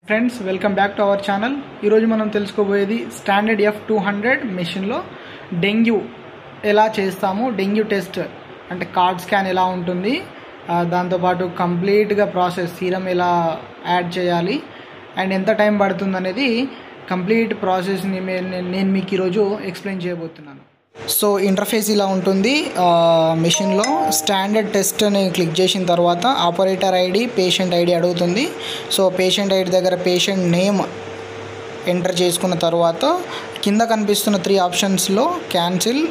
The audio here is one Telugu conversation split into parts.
Friends welcome back to our channel. ఈరోజు మనం తెలుసుకోబోయేది స్టాండర్డ్ F200 మెషిన్లో డెంగ్యూ ఎలా చేస్తాము, డెంగ్యూ టెస్ట్ అంటే కార్డ్ స్కాన్ ఎలా ఉంటుంది, దాంతోపాటు కంప్లీట్గా ప్రాసెస్ సీరం ఎలా యాడ్ చేయాలి అండ్ ఎంత టైం పడుతుంది అనేది కంప్లీట్ ప్రాసెస్ని నేను మీకు ఈరోజు ఎక్స్ప్లెయిన్ చేయబోతున్నాను. సో ఇంటర్ఫేస్ ఇలా ఉంటుంది. మెషిన్లో స్టాండర్డ్ టెస్ట్ అని క్లిక్ చేసిన తర్వాత ఆపరేటర్ ఐడి, పేషెంట్ ఐడి అడుగుతుంది. సో పేషెంట్ ఐడి దగ్గర పేషెంట్ నేమ్ ఎంటర్ చేసుకున్న తర్వాత కింద కనిపిస్తున్న 3 ఆప్షన్స్లో క్యాన్సిల్,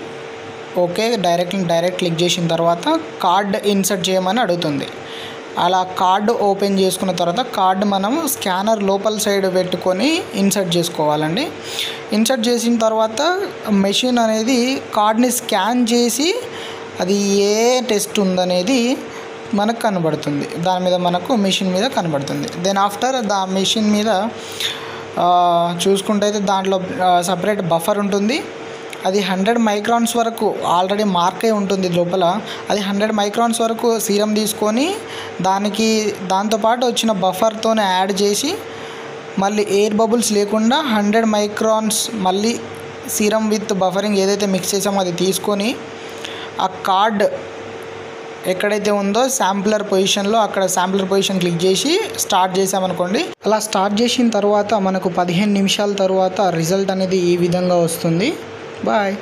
ఓకే, డైరెక్ట్ క్లిక్ చేసిన తర్వాత కార్డ్ ఇన్సర్ట్ చేయమని అడుగుతుంది. అలా కార్డు ఓపెన్ చేసుకున్న తర్వాత కార్డు మనం స్కానర్ లోపల సైడ్ పెట్టుకొని ఇన్సర్ట్ చేసుకోవాలండి. ఇన్సర్ట్ చేసిన తర్వాత మెషిన్ అనేది కార్డ్ని స్కాన్ చేసి అది ఏ టెస్ట్ ఉందనేది మనకు కనబడుతుంది. దాని మీద మనకు మెషిన్ మీద కనబడుతుంది. దెన్ ఆఫ్టర్ మెషిన్ మీద చూసుకుంటే అయితే దాంట్లో సపరేట్ బఫర్ ఉంటుంది. అది 100 మైక్రాన్స్ వరకు ఆల్రెడీ మార్క్ అయి ఉంటుంది లోపల. అది 100 మైక్రాన్స్ వరకు సీరం తీసుకొని దాంతోపాటు వచ్చిన బఫర్తోనే యాడ్ చేసి మళ్ళీ ఎయిర్ బబుల్స్ లేకుండా 100 మైక్రాన్స్ మళ్ళీ సీరం విత్ బఫరింగ్ ఏదైతే మిక్స్ చేసామో అది తీసుకొని ఆ కార్డ్ ఎక్కడైతే ఉందో శాంపులర్ పొజిషన్లో అక్కడ శాంపులర్ పొజిషన్ క్లిక్ చేసి స్టార్ట్ చేసామనుకోండి. అలా స్టార్ట్ చేసిన తర్వాత మనకు 15 నిమిషాల తర్వాత రిజల్ట్ అనేది ఈ విధంగా వస్తుంది. బాయ్.